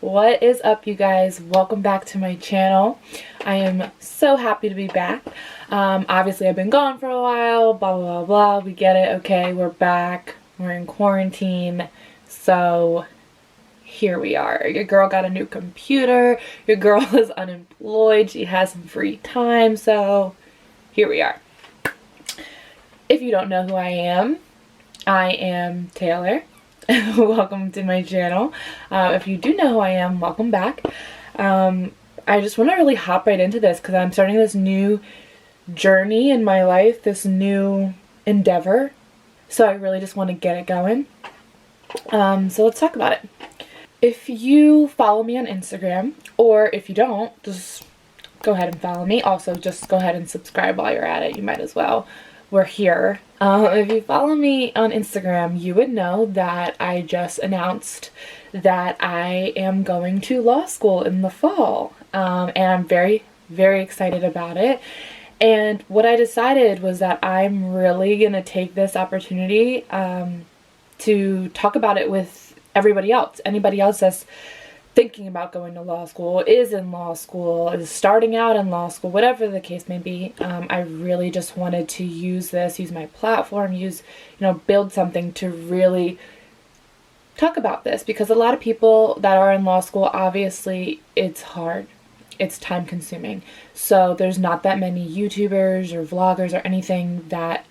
What is up, you guys? Welcome back to my channel. I am so happy to be back. Obviously I've been gone for a while, blah blah blah blah. We get it. Okay, we're back. We're in quarantine. So here we are. Your girl got a new computer. Your girl is unemployed. She has some free time. So here we are. If you don't know who I am Taylor. Welcome to my channel. If you do know who I am, welcome back. I just want to really hop right into this because I'm starting this new journey in my life, this new endeavor. So I really just want to get it going. So let's talk about it. If you follow me on Instagram, or if you don't, just go ahead and follow me. Also, just go ahead and subscribe while you're at it. You might as well. We're here. If you follow me on Instagram, you would know that I just announced that I am going to law school in the fall. And I'm very, very excited about it. And what I decided was that I'm really going to take this opportunity to talk about it with everybody else. Anybody else that's thinking about going to law school, is in law school, is starting out in law school, whatever the case may be. I really just wanted to use my platform, build something to really talk about this, because a lot of people that are in law school, obviously it's hard, it's time consuming. So there's not that many YouTubers or vloggers or anything that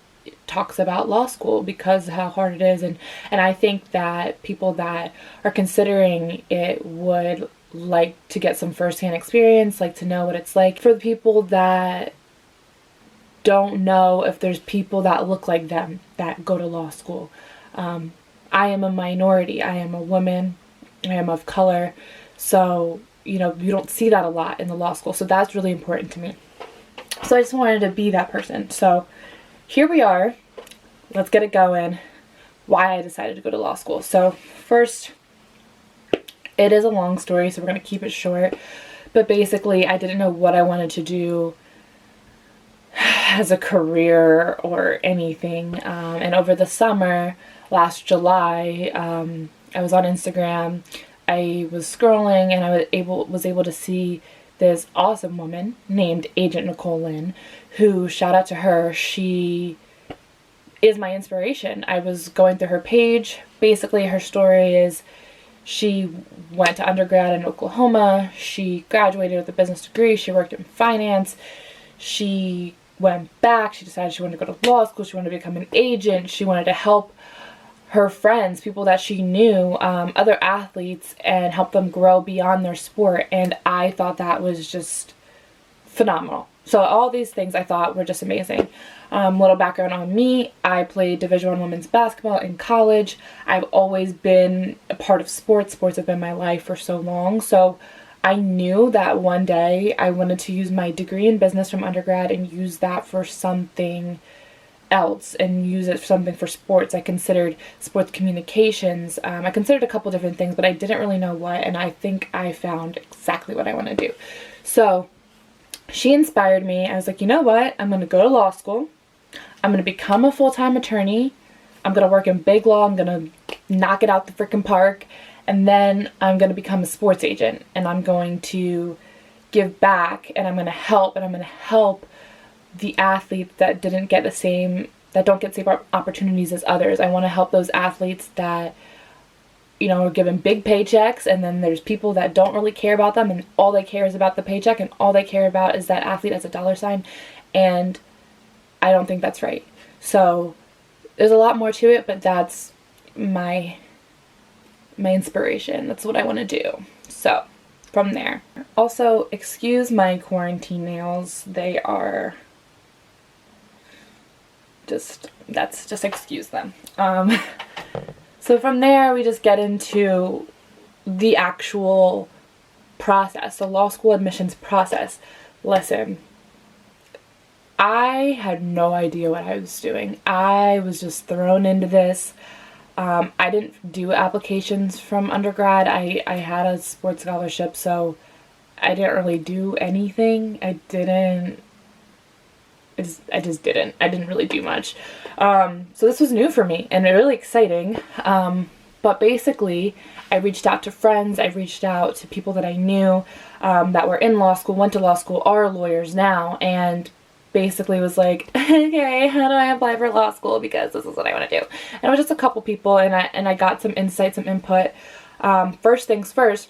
talks about law school because of how hard it is, and I think that people that are considering it would like to get some firsthand experience, like to know what it's like. For the people that don't know if there's people that look like them that go to law school, I am a minority, I am a woman, I am of color, so you don't see that a lot in the law school, so that's really important to me. So I just wanted to be that person. So here we are. Let's get it going. Why I decided to go to law school. So first, it is a long story, so we're going to keep it short. But basically, I didn't know what I wanted to do as a career or anything. And over the summer, last July, I was on Instagram. I was scrolling and I was able to see this awesome woman named Agent Nicole Lynn, who, shout out to her, she is my inspiration. I was going through her page. Basically, her story is she went to undergrad in Oklahoma. She graduated with a business degree. She worked in finance. She went back. She decided she wanted to go to law school. She wanted to become an agent. She wanted to help her friends, people that she knew, other athletes, and help them grow beyond their sport. And I thought that was just phenomenal. So all these things I thought were just amazing. Little background on me: I played Division I women's basketball in college. I've always been a part of sports. Sports have been my life for so long. So I knew that one day I wanted to use my degree in business from undergrad and use that for something else, and use it for something for sports. I considered sports communications. I considered a couple different things, but I didn't really know what, and I think I found exactly what I want to do. So she inspired me. I was like, you know what? I'm going to go to law school. I'm going to become a full-time attorney. I'm going to work in big law. I'm going to knock it out the freaking park. And then I'm going to become a sports agent. And I'm going to give back. And I'm going to help. And I'm going to help the athletes that don't get the same opportunities as others. I want to help those athletes that are given big paychecks, and then there's people that don't really care about them, and all they care is about the paycheck, and all they care about is that athlete as a dollar sign, and I don't think that's right. So there's a lot more to it, but that's my inspiration. That's what I want to do. So from there. Also, excuse my quarantine nails. They are just excuse them. So from there, we just get into the actual process, the law school admissions process. Listen, I had no idea what I was doing. I was just thrown into this. I didn't do applications from undergrad. I had a sports scholarship, so I didn't really do anything. I just didn't. I didn't really do much. So this was new for me and really exciting. But basically, I reached out to friends, I reached out to people that I knew that were in law school, went to law school, are lawyers now, and basically was like, okay, how do I apply for law school, because this is what I want to do. And it was just a couple people, and I got some insight, some input. First things first,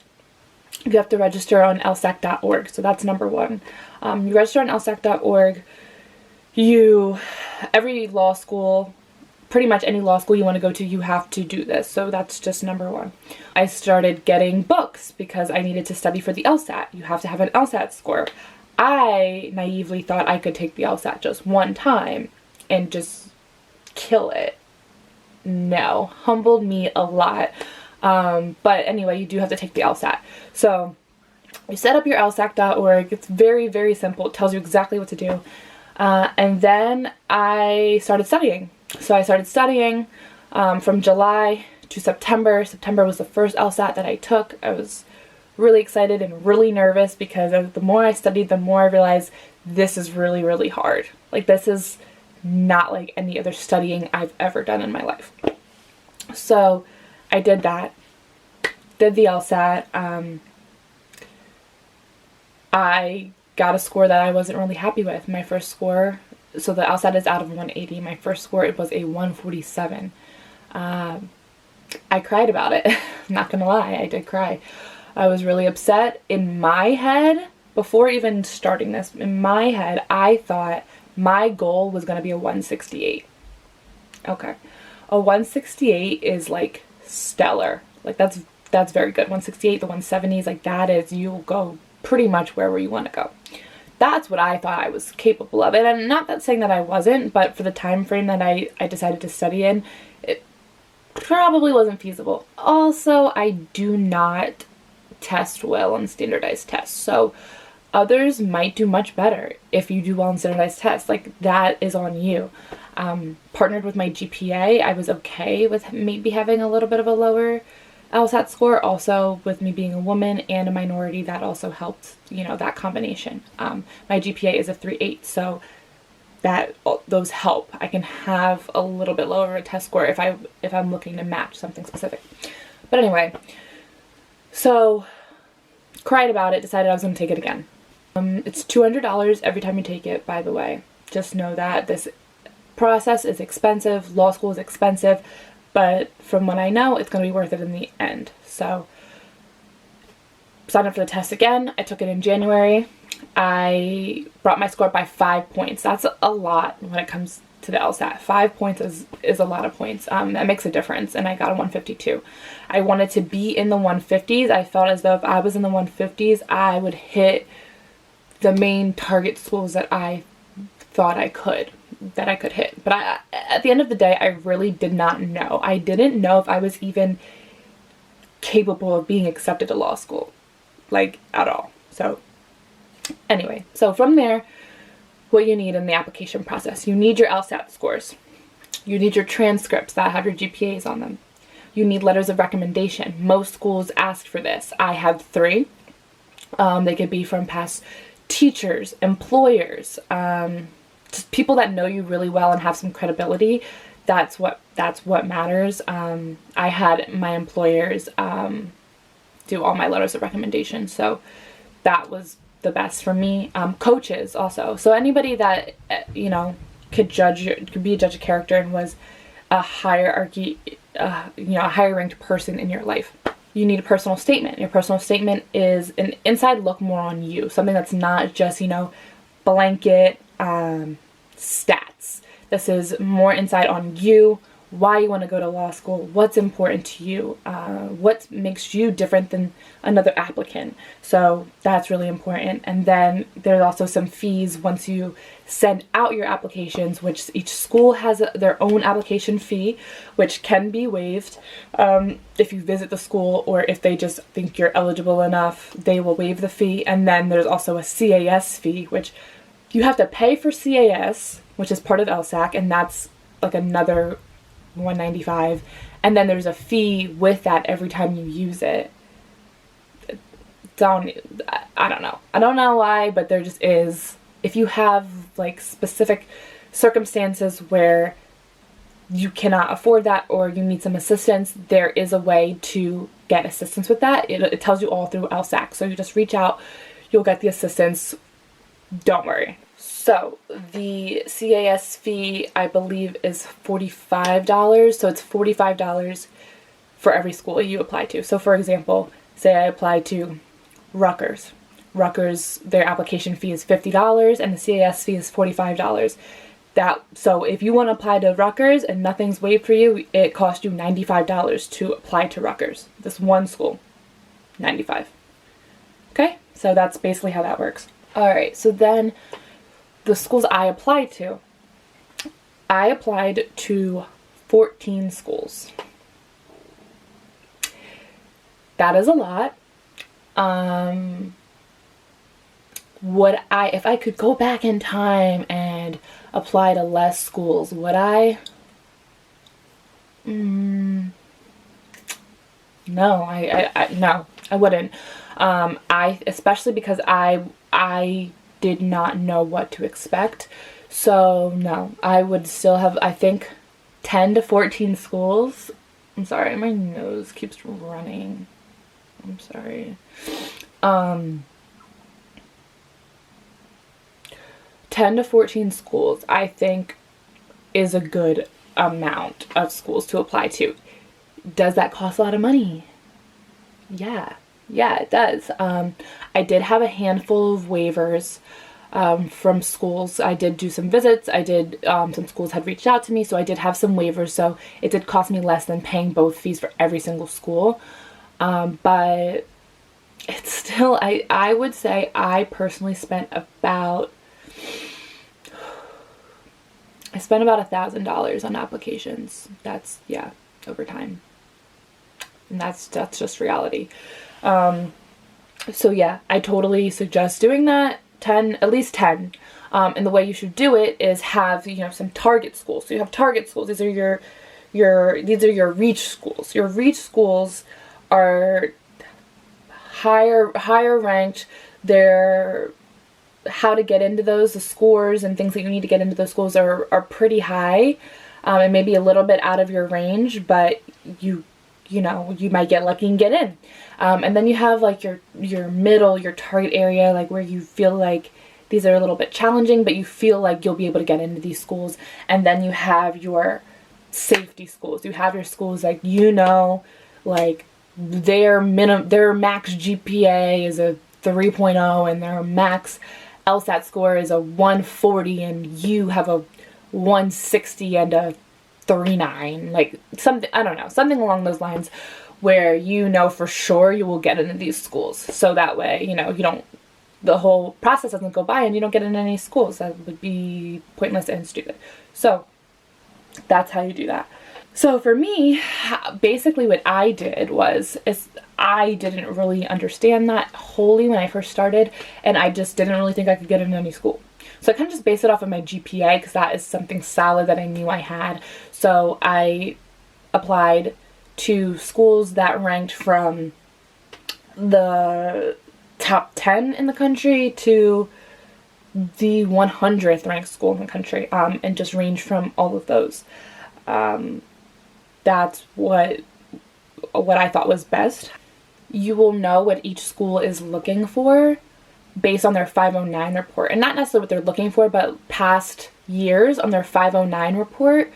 you have to register on LSAT.org, so that's number one. You register on LSAT.org. Every law school, pretty much any law school you want to go to, you have to do this. So that's just number one. I started getting books because I needed to study for the LSAT. You have to have an LSAT score. I naively thought I could take the LSAT just one time and just kill it. No, humbled me a lot. But anyway, you do have to take the LSAT. So you set up your LSAT.org. It's very, very simple. It tells you exactly what to do. And then I started studying. So I started studying from July to September. September was the first LSAT that I took. I was really excited and really nervous because the more I studied, the more I realized this is really, really hard. Like, this is not like any other studying I've ever done in my life. So I did that, did the LSAT. I got a score that I wasn't really happy with. My first score, so the LSAT is out of 180. My first score, it was a 147. I cried about it. I'm not gonna lie, I did cry. I was really upset. In my head, before even starting this, in my head, I thought my goal was gonna be a 168. Okay. A 168 is like stellar. Like, that's very good. 168, the 170s, like, that is, you'll go pretty much wherever you want to go. That's what I thought I was capable of. And I'm not saying that I wasn't, but for the time frame that I decided to study in, it probably wasn't feasible. Also, I do not test well on standardized tests. So others might do much better if you do well on standardized tests. Like, that is on you. Partnered with my GPA, I was okay with maybe having a little bit of a lower LSAT score. Also, with me being a woman and a minority, that also helped, that combination. My GPA is a 3.8, so those help. I can have a little bit lower of a test score if I'm looking to match something specific. But anyway, so cried about it, decided I was going to take it again. It's $200 every time you take it, by the way. Just know that this process is expensive. Law school is expensive. But from what I know, it's going to be worth it in the end. So, signed up for the test again. I took it in January. I brought my score by 5 points. That's a lot when it comes to the LSAT. 5 points is a lot of points. That makes a difference. And I got a 152. I wanted to be in the 150s. I felt as though if I was in the 150s, I would hit the main target schools that I thought I could hit. But at the end of the day, I really did not know. I didn't know if I was even capable of being accepted to law school, like, at all. So anyway, so from there, what you need in the application process: you need your LSAT scores, you need your transcripts that have your GPAs on them, you need letters of recommendation. Most schools ask for this. I have 3. They could be from past teachers, employers, just people that know you really well and have some credibility. That's what matters. I had my employers do all my letters of recommendation, so that was the best for me. Coaches also, so anybody that could be a judge of character and was a hierarchy, a higher ranked person in your life. You need a personal statement. Your personal statement is an inside look more on you, something that's not just blanket stats. This is more insight on you, why you want to go to law school, what's important to you, what makes you different than another applicant. So that's really important. And then there's also some fees once you send out your applications, which each school has their own application fee, which can be waived if you visit the school, or if they just think you're eligible enough, they will waive the fee. And then there's also a CAS fee, which you have to pay for CAS, which is part of LSAC, and that's like another $195. And then there's a fee with that every time you use it. I don't know. I don't know why, but there just is. If you have like specific circumstances where you cannot afford that or you need some assistance, there is a way to get assistance with that. It tells you all through LSAT. So you just reach out, you'll get the assistance. Don't worry. So the CAS fee, I believe, is $45. So it's $45 for every school you apply to. So for example, say I apply to Rutgers. Rutgers, their application fee is $50 and the CAS fee is $45. So if you want to apply to Rutgers and nothing's waived for you, it costs you $95 to apply to Rutgers. This one school, $95. Okay, so that's basically how that works. All right, so then the schools I applied to 14 schools. That is a lot. If I could go back in time and apply to less schools, would I? No, no, I wouldn't. Especially because I did not know what to expect. So no, I would still have, I think, 10 to 14 schools. I'm sorry, my nose keeps running. I'm sorry. 10 to 14 schools, I think, is a good amount of schools to apply to. Does that cost a lot of money? Yeah, it does. I did have a handful of waivers from schools. I did do some visits. Some schools had reached out to me, so I did have some waivers. So it did cost me less than paying both fees for every single school. But it's still, I would say I personally spent about $1,000 on applications. That's, yeah, over time. And that's just reality. So yeah, I totally suggest doing that. At least 10. And the way you should do it is have, some target schools. So you have target schools. These are your reach schools. Your reach schools are higher ranked. They're, how to get into those, the scores and things that you need to get into those schools are pretty high, and maybe a little bit out of your range, but you might get lucky and get in. And then you have like your middle, your target area, like where you feel like these are a little bit challenging, but you feel like you'll be able to get into these schools. And then you have your safety schools. You have your schools like, like their max GPA is a 3.0 and their max LSAT score is a 140 and you have a 160 and a 3.9, like something, I don't know, something along those lines, where for sure you will get into these schools. So that way, the whole process doesn't go by and you don't get into any schools. That would be pointless and stupid. So that's how you do that. So for me, basically what I did is I didn't really understand that wholly when I first started, and I just didn't really think I could get into any school. So I kind of just based it off of my GPA because that is something solid that I knew I had. So I applied to schools that ranked from the top 10 in the country to the 100th ranked school in the country, and just ranged from all of those. That's what I thought was best. You will know what each school is looking for based on their 509 report. And not necessarily what they're looking for, but past years on their 509 report,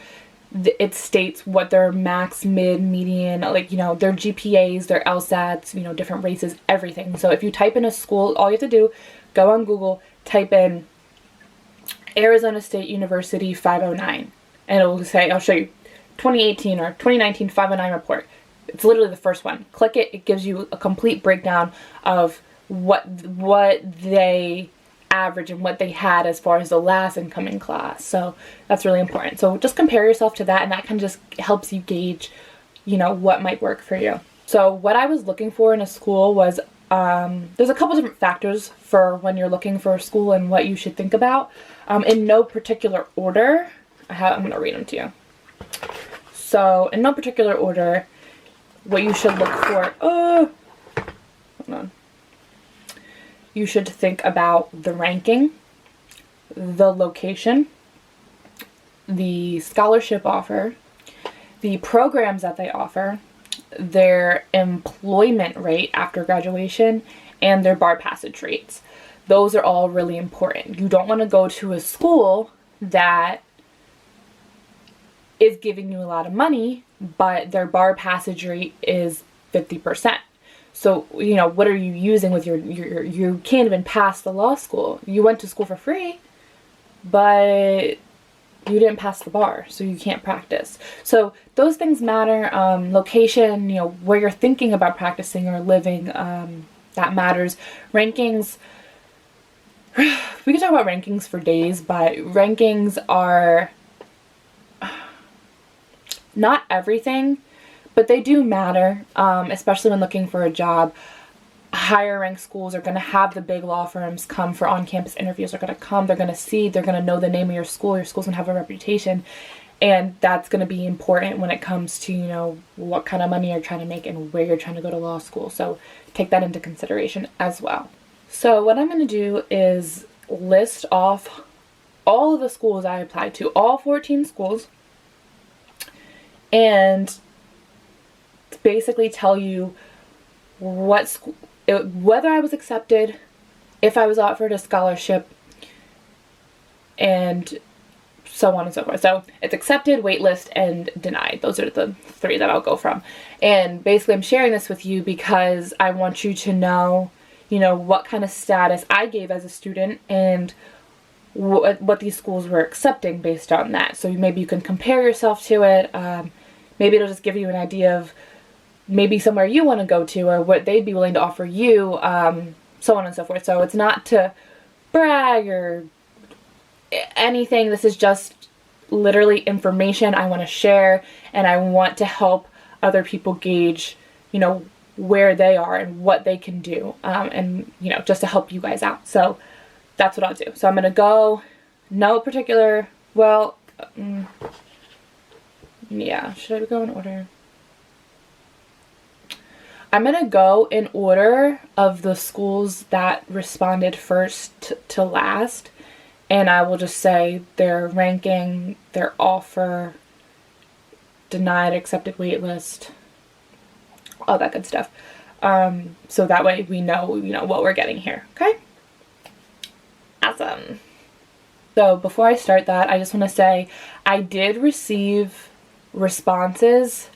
it states what their max, mid, median, their GPAs, their LSATs, different races, everything. So if you type in a school, all you have to do, go on Google, type in Arizona State University 509, and it will say, I'll show you, 2018 or 2019 509 report. It's literally the first one. Click it. It gives you a complete breakdown of what they average and what they had as far as the last incoming class. So that's really important. So just compare yourself to that, and that can just helps you gauge, what might work for you. So what I was looking for in a school was, there's a couple different factors for when you're looking for a school and what you should think about. In no particular order. I'm going to read them to you. So in no particular order, what you should look for, hold on. You should think about the ranking, the location, the scholarship offer, the programs that they offer, their employment rate after graduation, and their bar passage rates. Those are all really important. You don't want to go to a school that is giving you a lot of money, but their bar passage rate is 50%. So, you know, what are you using with you can't even pass the law school. You went to school for free, but you didn't pass the bar, so you can't practice. So those things matter. Location, you know, where you're thinking about practicing or living, that matters. Rankings, we could talk about rankings for days, but rankings are not everything, but they do matter, especially when looking for a job. Higher ranked schools are going to have the big law firms come for on-campus interviews. They're going to come, they're going to see, they're going to know the name of your school's going to have a reputation, and that's going to be important when it comes to, you know, what kind of money you're trying to make and where you're trying to go to law school. So take that into consideration as well. So what I'm going to do is list off all of the schools I applied to, all 14 schools, and basically tell you what school, whether I was accepted, if I was offered a scholarship, and so on and so forth. So it's accepted, waitlist, and denied. Those are the 3 that I'll go from. And basically I'm sharing this with you because I want you to know, you know, what kind of status I gave as a student and what these schools were accepting based on that. So maybe you can compare yourself to it. Maybe it'll just give you an idea of maybe somewhere you want to go to or what they'd be willing to offer you, so on and so forth. So it's not to brag or anything. This is just literally information I want to share, and I want to help other people gauge, you know, where they are and what they can do, and, you know, just to help you guys out. So that's what I'll do. So I'm going to go, no particular, well, yeah, should I go in order? I'm going to go in order of the schools that responded first to last, and I will just say their ranking, their offer, denied, accepted, waitlist, all that good stuff. So that way we know, you know, what we're getting here. Okay? Awesome. So before I start that, I just want to say I did receive responses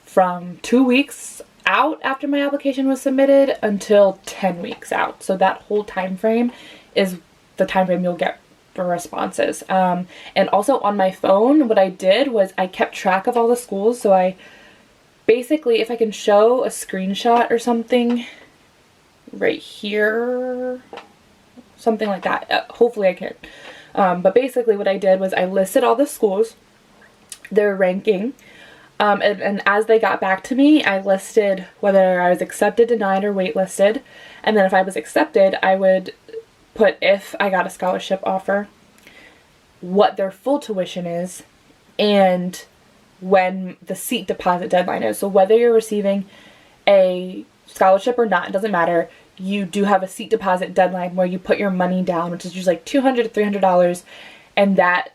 from 2 weeks out after my application was submitted until 10 weeks out. So that whole time frame is the time frame you'll get for responses. And also on my phone, what I did was I kept track of all the schools. So I basically, if I can show a screenshot or something right here, something like that. Hopefully I can. But basically what I did was I listed all the schools, their ranking, and as they got back to me, I listed whether I was accepted, denied, or waitlisted. And then if I was accepted, I would put if I got a scholarship offer, what their full tuition is, and when the seat deposit deadline is. So whether you're receiving a scholarship or not, it doesn't matter. You do have a seat deposit deadline where you put your money down, which is usually like $200 to $300, and that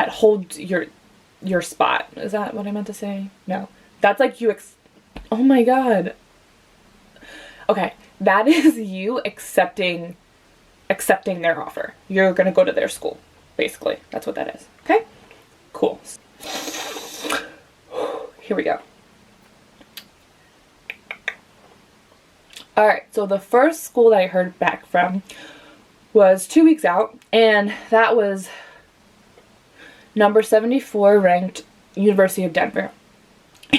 holds your spot. Is that what I meant to say? No. That's like you oh my god. Okay, that is you accepting their offer. You're gonna go to their school, basically. That's what that is. Okay? Cool. Here we go. Alright, so the first school that I heard back from was 2 weeks out, and that was number 74 ranked University of Denver.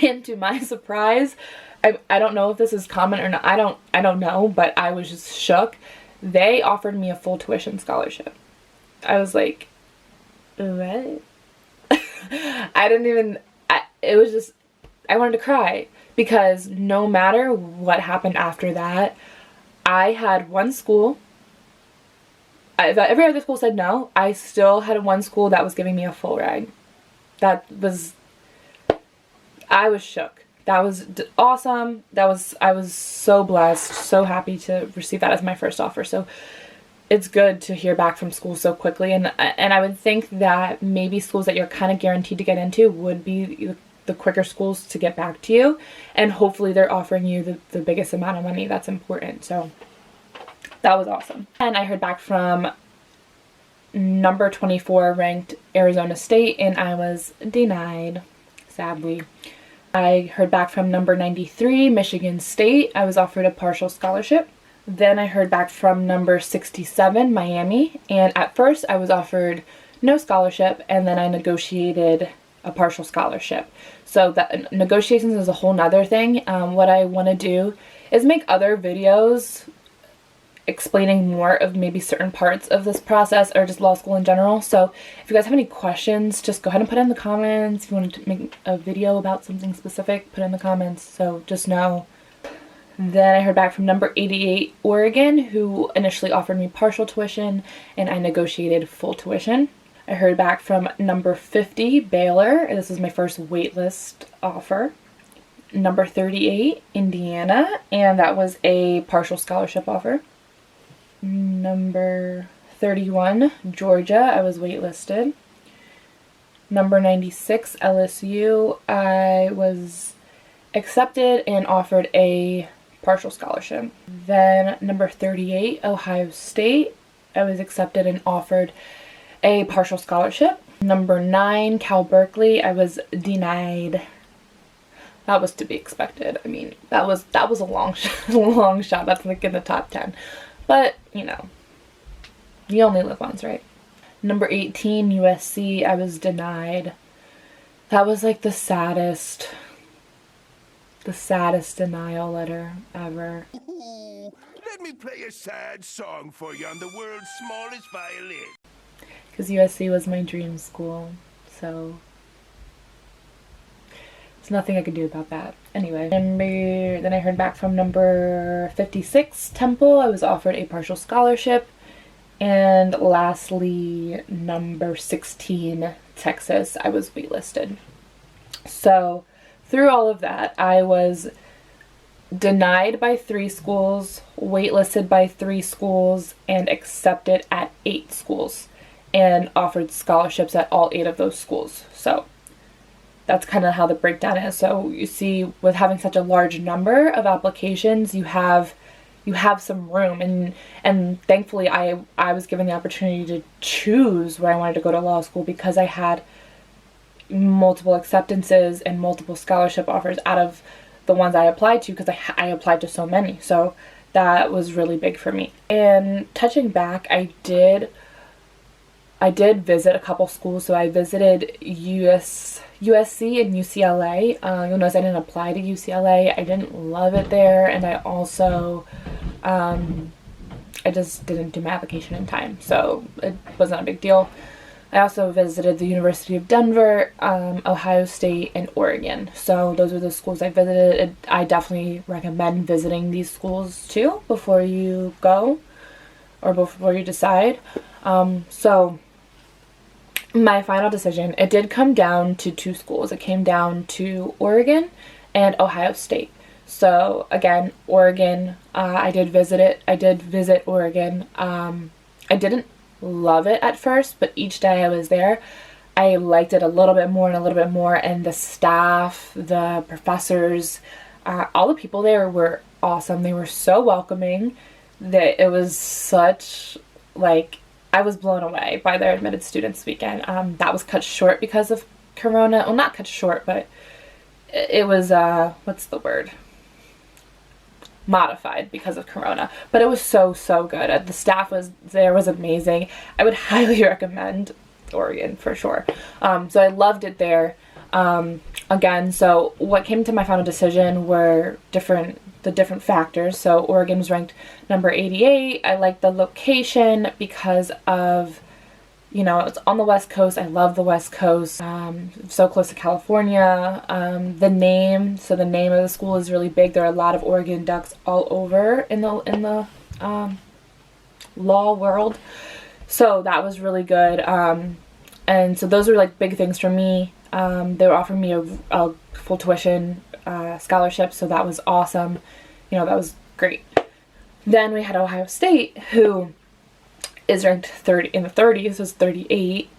And to my surprise, I don't know if this is common or not. I don't know, but I was just shook. They offered me a full tuition scholarship. I was like, what? It was just, I wanted to cry, because no matter what happened after that, I had one school. Every other school said no. I still had one school that was giving me a full ride. I was shook. That was awesome. I was so blessed, so happy to receive that as my first offer. So it's good to hear back from schools so quickly, and I would think that maybe schools that you're kind of guaranteed to get into would be the quicker schools to get back to you, and hopefully they're offering you the biggest amount of money. That's important. So that was awesome. And I heard back from number 24 ranked Arizona State, and I was denied, sadly. I heard back from number 93 Michigan State. I was offered a partial scholarship. Then I heard back from number 67 Miami, and at first I was offered no scholarship, and then I negotiated a partial scholarship. So that negotiations is a whole nother thing. What I want to do is make other videos explaining more of maybe certain parts of this process, or just law school in general. So if you guys have any questions, just go ahead and put it in the comments. If you want to make a video about something specific, put it in the comments, so just know. Then I heard back from number 88 Oregon, who initially offered me partial tuition, and I negotiated full tuition. I heard back from number 50 Baylor. This is my first waitlist offer. Number 38 Indiana, and that was a partial scholarship offer. Number 31 Georgia, I was waitlisted. Number 96 LSU, I was accepted and offered a partial scholarship. Then number 38 Ohio State, I was accepted and offered a partial scholarship. Number 9 Cal Berkeley, I was denied. That was to be expected. I mean, that was a long long shot. That's like in the top 10. But, you know, you only live once, right? Number 18, USC, I was denied. That was like the saddest denial letter ever. Ooh, let me play a sad song for you on the world's smallest violin. Because USC was my dream school, so there's nothing I could do about that. Anyway, then I heard back from number 56 Temple. I was offered a partial scholarship. And lastly, number 16 Texas, I was waitlisted. So through all of that, I was denied by 3 schools, waitlisted by 3 schools, and accepted at 8 schools, and offered scholarships at all 8 of those schools. So that's kind of how the breakdown is. So you see, with having such a large number of applications, you have some room, and thankfully I was given the opportunity to choose where I wanted to go to law school, because I had multiple acceptances and multiple scholarship offers out of the ones I applied to, because I applied to so many. So that was really big for me. And touching back, I did visit a couple schools. So I visited USC and UCLA. You'll notice I didn't apply to UCLA. I didn't love it there, and I also I just didn't do my application in time, so it wasn't a big deal. I also visited the University of Denver, Ohio State, and Oregon. So those are the schools I visited. I definitely recommend visiting these schools too before you go, or before you decide. So my final decision, it did come down to 2 schools. It came down to Oregon and Ohio State. So again, Oregon, I did visit Oregon. I didn't love it at first, but each day I was there, I liked it a little bit more and a little bit more. And the staff, the professors, all the people there were awesome. They were so welcoming. That it was such, like, I was blown away by their admitted students weekend. That was cut short because of Corona. Well, not cut short, but it was, what's the word? Modified because of Corona. But it was so good. The staff was amazing. I would highly recommend Oregon for sure. So I loved it there. Again, so what came to my final decision were the different factors. So Oregon was ranked number 88. I liked the location because of, you know, it's on the West Coast. I love the West Coast. So close to California. The name of the school is really big. There are a lot of Oregon Ducks all over in the law world. So that was really good. And so those were like big things for me. They were offering me a full tuition scholarship, so that was awesome. You know, that was great. Then we had Ohio State, who is ranked in the 30s, so it's 38.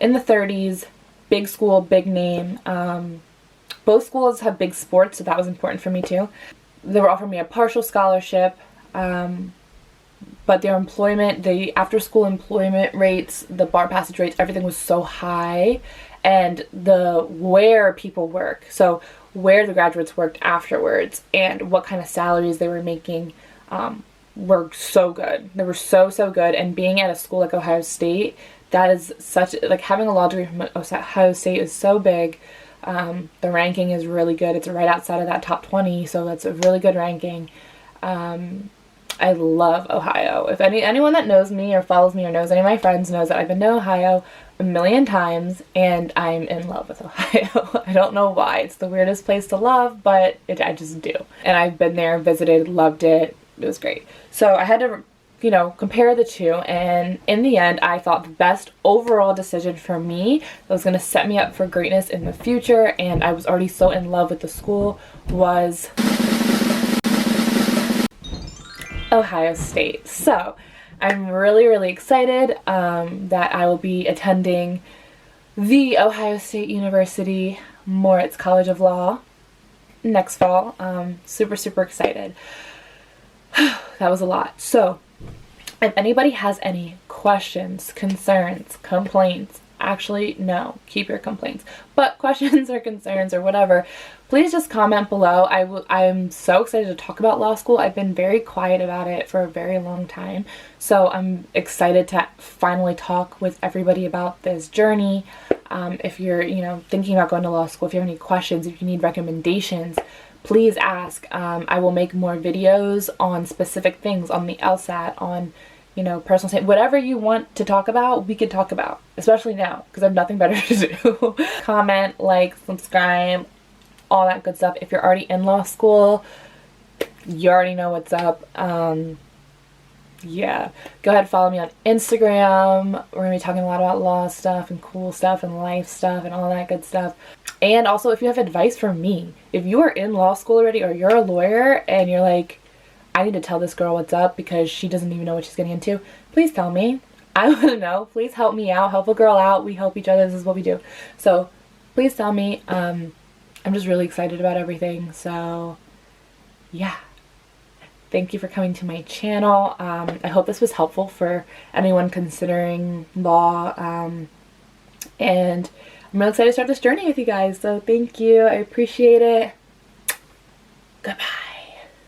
In the 30s, big school, big name. Both schools have big sports, so that was important for me too. They were offering me a partial scholarship, but their employment, the after-school employment rates, the bar passage rates, everything was so high, and where people work, so where the graduates worked afterwards and what kind of salaries they were making, were so good. They were so good. And being at a school like Ohio State, that is such, like, having a law degree from Ohio State is so big. The ranking is really good. It's right outside of that top 20, so that's a really good ranking. I love Ohio. If anyone that knows me or follows me or knows any of my friends knows that I've been to Ohio a million times, and I'm in love with Ohio. I don't know why. It's the weirdest place to love, but I just do. And I've been there, visited, loved it. It was great. So I had to, compare the two, and in the end, I thought the best overall decision for me that was going to set me up for greatness in the future, and I was already so in love with the school, was Ohio State. So I'm really excited that I will be attending the Ohio State University Moritz College of Law next fall. Super excited. That was a lot. So if anybody has any questions, concerns, complaints, actually, no, keep your complaints, but questions or concerns or whatever, please just comment below. I'm so excited to talk about law school. I've been very quiet about it for a very long time, so I'm excited to finally talk with everybody about this journey. If you're, thinking about going to law school, if you have any questions, if you need recommendations, please ask. I will make more videos on specific things, on the LSAT, on personal safety, whatever you want to talk about, we could talk about, especially now, because I have nothing better to do. Comment, like, subscribe, all that good stuff. If you're already in law school, you already know what's up. Yeah, go ahead and follow me on Instagram. We're going to be talking a lot about law stuff and cool stuff and life stuff and all that good stuff. And also, if you have advice for me, if you are in law school already or you're a lawyer and you're like, I need to tell this girl what's up because she doesn't even know what she's getting into, please tell me. I want to know. Please help me out. Help a girl out. We help each other. This is what we do. So please tell me. I'm just really excited about everything. So yeah. Thank you for coming to my channel. I hope this was helpful for anyone considering law. And I'm really excited to start this journey with you guys. So thank you. I appreciate it. Goodbye.